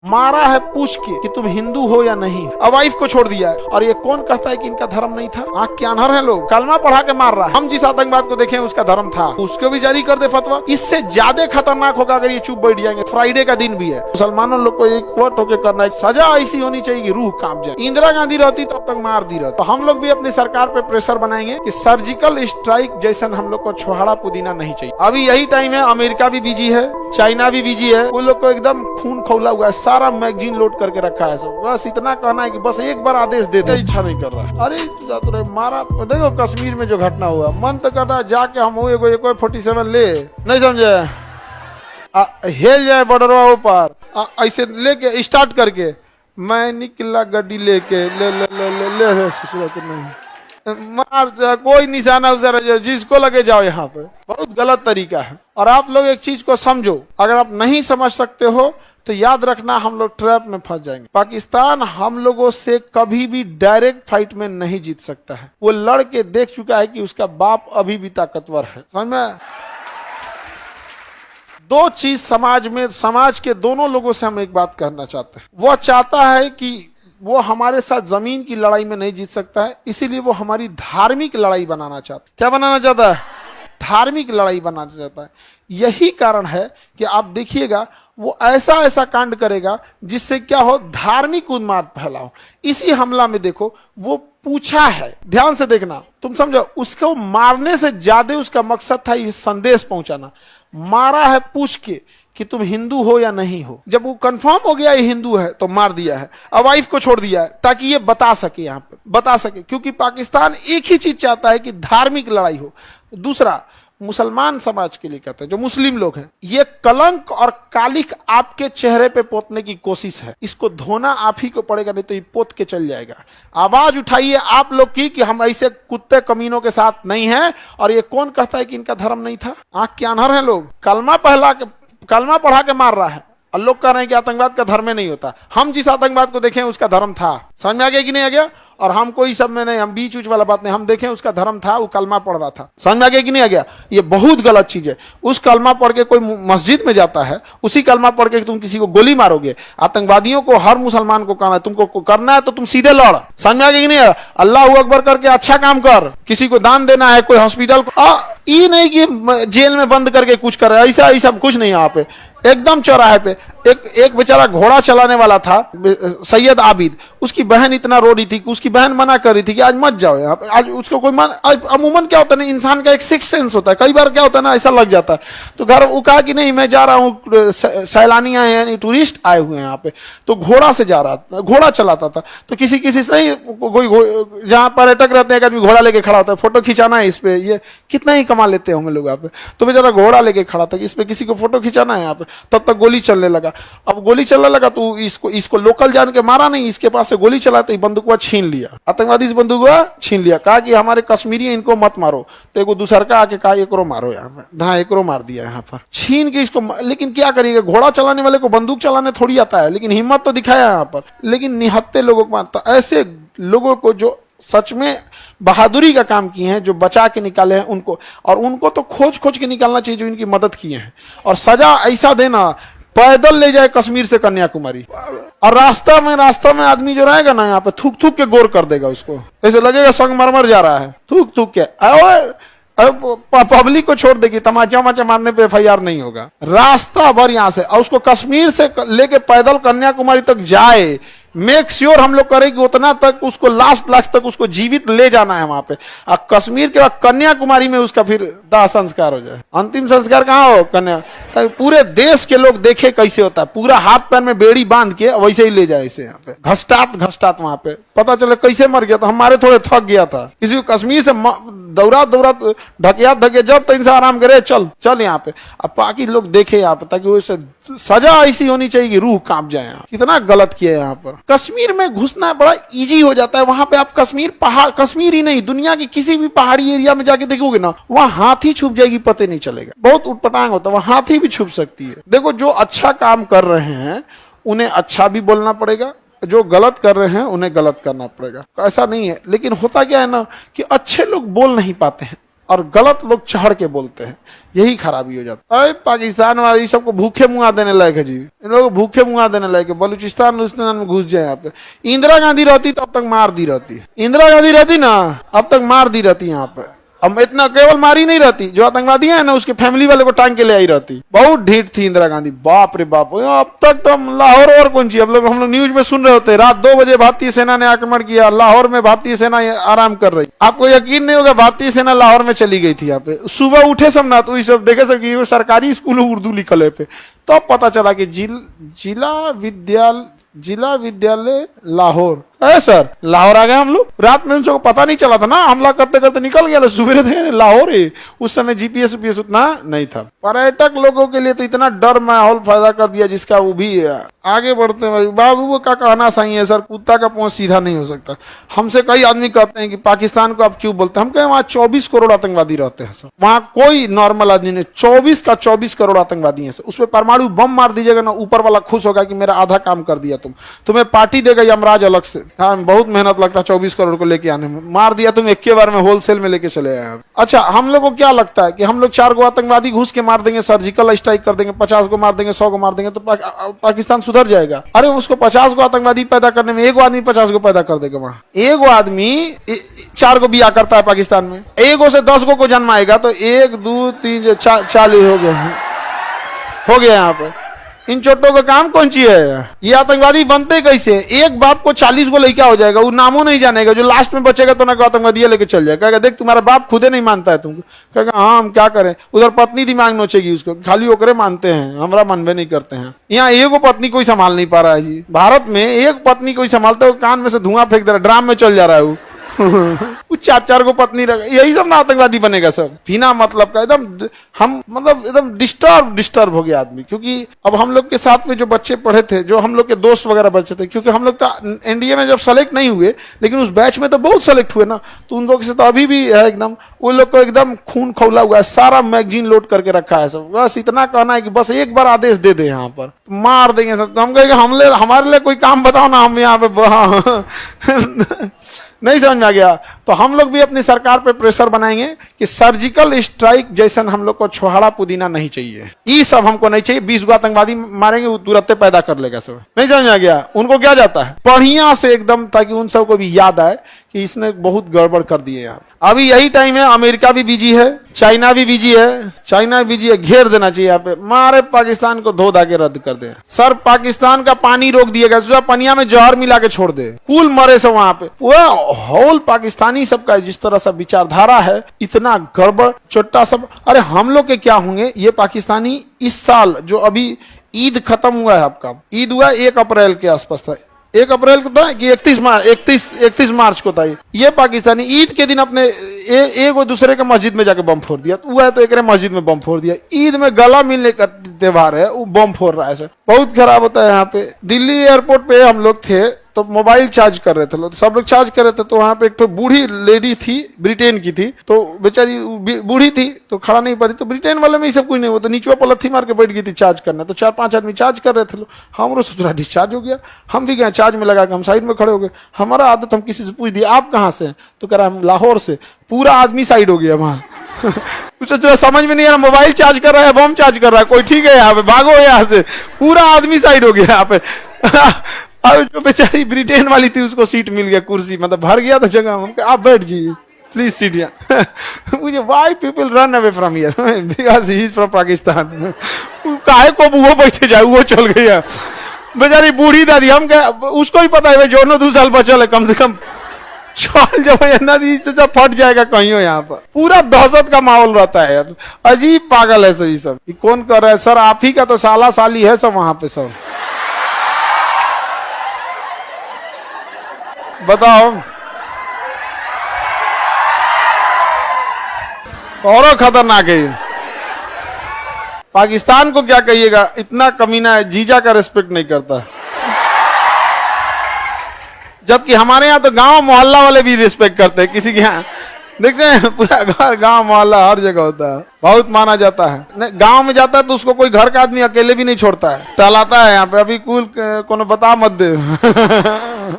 मारा है पूछ के कि तुम हिंदू हो या नहीं। अब वाइफ को छोड़ दिया है। और ये कौन कहता है कि इनका धर्म नहीं था? आंख के अनहर है लोग। कलमा पढ़ा के मार रहा है। हम जिस आतंकवाद को देखें उसका धर्म था, उसको भी जारी कर दे फतवा। इससे ज्यादा खतरनाक होगा अगर ये चुप बैठ जाएंगे। फ्राइडे का दिन भी है, मुसलमानों लोग को एक वोट होकर करना है, सजा ऐसी होनी चाहिए कि रूह कांप जाए। इंदिरा गांधी रहती तब तक मार दी रहती। तो हम लोग भी अपनी सरकार पे प्रेशर बनाएंगे कि सर्जिकल स्ट्राइक जैसा हम लोग को छोहाड़ा पुदीना नहीं चाहिए। अभी यही टाइम है, अमेरिका भी बिजी है, चाइना भी बिजी है। वो लोग को एकदम खून खौला हुआ है, सारा मैगजीन लोड करके रखा है सब। बस इतना कहना है कि बस एक बार आदेश दे दे, इच्छा नहीं कर रहा है। अरे तो मारा। देखो कश्मीर में जो घटना हुआ, मन तो करता है जाके हम एगो 47 ले, नहीं समझे, हेल जाए बॉर्डरवा ऊपर, ऐसे लेके स्टार्ट करके मैं निकला गड्डी लेके ले ले ले ले ले नहीं मार, कोई निशाना उधर जिसको लगे जाओ। यहाँ पे बहुत गलत तरीका है। और आप लोग एक चीज को समझो, अगर आप नहीं समझ सकते हो तो याद रखना हम लोग ट्रैप में फंस जाएंगे। पाकिस्तान हम लोगों से कभी भी डायरेक्ट फाइट में नहीं जीत सकता है। वो लड़ के देख चुका है कि उसका बाप अभी भी ताकतवर है। समझ में? दो चीज समाज में, समाज के दोनों लोगों से हम एक बात कहना चाहते हैं। वो चाहता है कि वो हमारे साथ जमीन की लड़ाई में नहीं जीत सकता है, इसीलिए वो हमारी धार्मिक लड़ाई बनाना चाहता है। क्या बनाना चाहता है? धार्मिक लड़ाई बनाना चाहता है। यही कारण है कि आप देखिएगा वो ऐसा ऐसा कांड करेगा जिससे क्या हो, धार्मिक उन्माद फैला हो। इसी हमला में देखो वो पूछा है, ध्यान से देखना, तुम समझो, उसको मारने से ज्यादा उसका मकसद था ये संदेश पहुंचाना। मारा है पूछ के कि तुम हिंदू हो या नहीं हो। जब वो कंफर्म हो गया ये हिंदू है तो मार दिया है। अब वाइफ को छोड़ दिया है ताकि ये बता सके, यहाँ पे बता सके, क्योंकि पाकिस्तान एक ही चीज चाहता है कि धार्मिक लड़ाई हो। दूसरा, मुसलमान समाज के लिए कहते हैं, जो मुस्लिम लोग हैं, ये कलंक और कालिक आपके चेहरे पे पोतने की कोशिश है। इसको धोना आप ही को पड़ेगा, नहीं तो ये पोत के चल जाएगा। आवाज उठाइए आप लोग की कि हम ऐसे कुत्ते कमीनों के साथ नहीं हैं। और ये कौन कहता है कि इनका धर्म नहीं था? आंख के अनहर है लोग। कलमा पढ़ा के मार रहा है और लोग कह रहे हैं कि आतंकवाद का धर्म नहीं होता। हम जिस आतंकवाद को देखें उसका धर्म था। समझ में आ गया कि नहीं आ गया? और हम कोई सब में नहीं, हम बीच उच वाला बात नहीं, हम देखें उसका धर्म था, वो कलमा पढ़ रहा था। समझ में आ गया कि नहीं आ गया? ये बहुत गलत चीज है। उस कलमा पढ़ के कोई मस्जिद में जाता है, उसी कलमा पढ़ के तुम किसी को गोली मारोगे। आतंकवादियों को, हर मुसलमान को कहना है तुमको करना है तो तुम सीधे लड़। समझ में आ गया कि नहीं? अल्लाह अकबर करके अच्छा काम कर, किसी को दान देना है, कोई हॉस्पिटल को, ये नहीं कि जेल में बंद करके कुछ कर रहा है। ऐसा कुछ नहीं है। यहाँ पे एकदम चौराहे पे एक बेचारा घोड़ा चलाने वाला था, सैयद आबिद, उसकी बहन इतना रो रही थी कि उसकी बहन मना कर रही थी कि आज मत जाओ यहाँ पे। आज उसको कोई अमूमन क्या होता है ना, इंसान का एक सिक्स सेंस होता है, कई बार क्या होता है ना, ऐसा लग जाता है। तो घर वो कहा कि नहीं मैं जा रहा हूँ, सैलानी आए हैं, टूरिस्ट आए हुए हैं यहाँ पे। तो घोड़ा से जा रहा था, घोड़ा चलाता था। तो किसी से नहीं, कोई जहाँ पर्यटक रहते हैं, एक आदमी घोड़ा लेके खड़ा होता है, फोटो खिंचाना है इस पे, ये कितना ही कमा लेते होंगे लोग यहाँ पे। तो बेचारा घोड़ा लेके खड़ा था कि इस पे किसी को फोटो खिंचाना है यहाँ पे। तब तक गोली चलने लगा। अब गोली चलने लगा तो इसको लोकल जान के मारा नहीं, इसके पास से गोली चला तो बंदूकवा छीन लिया। आतंकवादी इस बंदूकवा छीन लिया, कहा कि हमारे कश्मीरी इनको मत मारो। तो एगो दूसर का आके कहा एकरो मारो, यहाँ पे हाँ एकरो मार दिया यहाँ पर छीन के इसको। लेकिन क्या करिएगा, घोड़ा चलाने वाले को बंदूक चलाने थोड़ी आता है, लेकिन हिम्मत तो दिखाया यहाँ पर। लेकिन निहत्ते लोगों को मारता, ऐसे लोगों को जो सच में बहादुरी का काम किए हैं, जो बचा के निकाले हैं उनको, और उनको तो खोज के निकालना चाहिए जो इनकी मदद किए हैं। और सजा ऐसा देना, पैदल ले जाए कश्मीर से कन्याकुमारी, और रास्ता में आदमी जो रहेगा ना यहाँ पे थूक के गोर कर देगा उसको, ऐसे लगेगा संगमरमर जा रहा है, थूक के। पब्लिक को छोड़ देगी, तमाचा मारने पे FIR नहीं होगा। रास्ता भर यहाँ से, और उसको कश्मीर से लेके पैदल कन्याकुमारी तक जाए, मेक श्योर हम लोग करें कि उतना तक उसको लास्ट तक उसको जीवित ले जाना है वहां पे। और कश्मीर के बाद कन्याकुमारी में उसका फिर दाह संस्कार हो जाए। अंतिम संस्कार कहाँ हो? कन्या। ताकि पूरे देश के लोग देखे कैसे होता है, पूरा हाथ पैर में बेड़ी बांध के वैसे ही ले जाए इसे यहाँ पे, घसटात वहां पे पता चले कैसे मर गया था। हमारे थोड़े थक गया था, किसी को कश्मीर से दौरा ढकिया जब तक इंसान आराम करे, चल यहाँ पे। अब बाकी लोग देखे यहाँ पे, ताकि वो सजा ऐसी होनी चाहिए कि रूह कांप जाए। यहाँ कितना गलत किया है। यहाँ पर कश्मीर में घुसना बड़ा इजी हो जाता है। वहां पे आप कश्मीर ही नहीं, दुनिया की किसी भी पहाड़ी एरिया में जाके देखोगे ना, वहां हाथी छुप जाएगी, पता नहीं चलेगा। बहुत उटपटांग होता है, वहां हाथी भी छुप सकती है। देखो, जो अच्छा काम कर रहे हैं उन्हें अच्छा भी बोलना पड़ेगा, जो गलत कर रहे हैं उन्हें गलत करना पड़ेगा। ऐसा नहीं है। लेकिन होता क्या है ना कि अच्छे लोग बोल नहीं पाते हैं, और गलत लोग चढ़ के बोलते हैं, यही खराबी हो जाता है। पाकिस्तान वाले सबको भूखे मुंगा देने लायक है जी, इन लोगों को भूखे मुंगा देने लायक है। बलूचिस्तान में घुस जाए यहाँ पे। इंदिरा गांधी रहती तो अब तक मार दी रहती, इंदिरा गांधी रहती ना अब तक मार दी रहती यहाँ पे। अब इतना केवल मारी नहीं रहती, जो आतंकवादी है ना उसके फैमिली वाले को टांग के ले आई रहती। बहुत ढीठ थी इंदिरा गांधी, बाप रे बाप। अब तक तो लाहौर और कौन चीज, हम लोग न्यूज में सुन रहे होते, रात 2 बजे भारतीय सेना ने आक्रमण किया, लाहौर में भारतीय सेना आराम कर रही। आपको यकीन नहीं होगा भारतीय सेना लाहौर में चली गई थी। यहाँ पे सुबह उठे सब ना तो ये सब देखे सब सरकारी स्कूल उर्दू लिखल है पे, तो पता चला कि जिला विद्यालय लाहौर है सर। लाहौर आ गए हम लोग, रात में उन सबको पता नहीं चला था ना, हमला करते करते निकल गया, सुबह थे लाहौर है। उस समय जीपीएस उतना नहीं था। पर्यटक लोगों के लिए तो इतना डर माहौल पैदा कर दिया जिसका वो भी आगे बढ़ते हैं। बाबू वो का कहना सही है सर, कुत्ता का पहुंच सीधा नहीं हो सकता। हमसे कई आदमी कहते हैं कि पाकिस्तान को आप क्यों बोलते हैं, हम कहें वहाँ 24 करोड़ आतंकवादी रहते हैं सर, वहाँ कोई नॉर्मल आदमी नहीं। 24 करोड़ आतंकवादी है सर। उस पर परमाणु बम मार दीजिएगा ना, ऊपर वाला खुश होगा कि मेरा आधा काम कर दिया, तुम्हें पार्टी देगा यमराज अलग से। हाँ बहुत मेहनत लगता है 24 करोड़ को लेके आने में, मार दिया तुम एक बार में, होलसेल में लेके चले आए। अच्छा हम लोग को क्या लगता है कि हम लोग 4 गो आतंकवादी घुस के मार देंगे, सर्जिकल स्ट्राइक कर देंगे, 50 को मार देंगे, 100 को मार देंगे तो पाकिस्तान सुधर जाएगा? अरे उसको 50 गो आतंकवादी पैदा करने में 1 आदमी 50 को पैदा कर देगा। वहां 1 आदमी 4 को बिया करता है पाकिस्तान में, 1 से 10 को जन्माएगा तो 1 2 3 40 हो गया यहाँ पे। इन चोटों का काम कौन सी है? ये आतंकवादी बनते कैसे? एक बाप को 40 को लड़का हो जाएगा, वो नामों नहीं जानेगा, जो लास्ट में बचेगा तो ना आतंकवादी लेके चल जाएगा, कहेगा देख तुम्हारा बाप खुदे नहीं मानता है तुमको, कहेगा हाँ हम क्या करें। उधर पत्नी दिमाग नोचेगी उसको, खाली ओकरे मानते हैं, हमरा मनबे नहीं करते हैं। यहाँ 1 पत्नी कोई संभाल नहीं पा रहा है जी, भारत में 1 पत्नी कोई संभालता है, कान में से धुआं फेंक दे रहा है, ड्राम में चल जा रहा है वो। 4 को पत्नी रख, यही सब ना आतंकवादी बनेगा सब, बिना मतलब का। एकदम हम मतलब एकदम डिस्टर्ब हो गया आदमी। क्योंकि अब हम लोग के साथ में जो बच्चे पढ़े थे, जो हम लोग के दोस्त वगैरह बच्चे थे, क्योंकि हम लोग तो एनडीए में जब सेलेक्ट नहीं हुए, लेकिन उस बैच में तो बहुत सेलेक्ट हुए ना, तो उन लोग से तो अभी भी है एकदम, उन लोग को एकदम खून खौला हुआ है, सारा मैगजीन लोड करके रखा है सब। बस इतना कहना है कि बस एक बार आदेश दे दे, यहाँ पर मार देंगे सब। तो हम कहेंगे हमारे लिए कोई काम बताओ ना, हम यहाँ पे नहीं समझ में आ गया। तो हम लोग भी अपनी सरकार पे प्रेशर बनाएंगे कि सर्जिकल स्ट्राइक जैसा हम लोग को छोहाड़ा पुदीना नहीं चाहिए, ये सब हमको नहीं चाहिए। 20 गो आतंकवादी मारेंगे वो तुरंत पैदा कर लेगा सब, नहीं समझ में आ गया। उनको क्या जाता है बढ़िया से एकदम, ताकि उन सबको भी याद आए कि इसने बहुत गड़बड़ कर दिए यहाँ। अभी यही टाइम है, अमेरिका भी बिजी है, चाइना भी बिजी है, घेर देना चाहिए यहाँ पे, मारे पाकिस्तान को धो धा के रद्द कर दे सर। पाकिस्तान का पानी रोक दिएगा, पनिया में जहर मिला के छोड़ दे, कुल मरे सब वहां पे। पूरा होल पाकिस्तानी सबका जिस तरह से विचारधारा है, इतना गड़बड़ चोट्टा सब। अरे हम लोग के क्या होंगे ये पाकिस्तानी। इस साल जो अभी ईद खत्म हुआ है, आपका ईद हुआ 1 अप्रैल के आसपास था, 1 अप्रैल को था कि 31 मार्च को था। ये पाकिस्तानी ईद के दिन अपने एक दूसरे के मस्जिद में जाके बम फोड़ दिया, तो हुआ है तो एक मस्जिद में बम फोड़ दिया। ईद में गला मिलने का त्योहार है, वो बम फोड़ रहा है सर, बहुत खराब होता है। यहाँ पे दिल्ली एयरपोर्ट पे हम लोग थे तो मोबाइल चार्ज कर रहे थे लोग, सब लोग चार्ज कर रहे थे, तो वहाँ पे एक तो बूढ़ी लेडी थी, ब्रिटेन की थी, तो बेचारी बूढ़ी थी तो खड़ा नहीं पाती, तो ब्रिटेन वाले में ही सब कुछ नहीं, वो तो नीचवा पलथी मार के बैठ गई थी चार्ज करना। तो 4-5 आदमी चार्ज कर रहे थे लोग, हमरो सोचा डिस्चार्ज हो गया, हम भी गए चार्ज में लगा के हम साइड में खड़े हो गए। हमारा आदत, हम किसी से पूछ दिया आप कहाँ से, तो कह रहा हम लाहौर से। पूरा आदमी साइड हो गया वहाँ। जो समझ में नहीं आ रहा, मोबाइल चार्ज कर रहा है, बम चार्ज कर रहा है, कोई ठीक है यहाँ पे, भागो यहाँ से, पूरा आदमी साइड हो गया यहाँ पे। अब जो बेचारी ब्रिटेन वाली थी उसको सीट मिल गया, कुर्सी मतलब भर गया, तो जगह हम आप बैठ जाइए प्लीज सीट यहाँ। मुझे why people run away from here because he is from Pakistan. काहे को वो बैठे जाए, वो चल गया बेचारी बूढ़ी दादी। हम क्या, उसको ही पता है जो 2 साल बचल है, कम से कम चल जब नदी तो फट जाएगा कहीं हो। यहाँ पर पूरा दहशत का माहौल रहता है, अजीब पागल है सर। सब कौन कर रहा है सर? आप ही का तो साला साली है सब वहां पे सब, बताओ। और खतरनाक है पाकिस्तान को, क्या कहिएगा, इतना कमीना है, जीजा का रिस्पेक्ट नहीं करता। जबकि हमारे यहाँ तो गांव मोहल्ला वाले भी रिस्पेक्ट करते हैं, किसी के यहाँ देखते हैं पूरा घर गांव मोहल्ला हर जगह होता है, बहुत माना जाता है। गांव में जाता है तो उसको कोई घर का आदमी अकेले भी नहीं छोड़ता है, टहलाता है यहाँ पे। अभी कुल कोनो बता मत दे।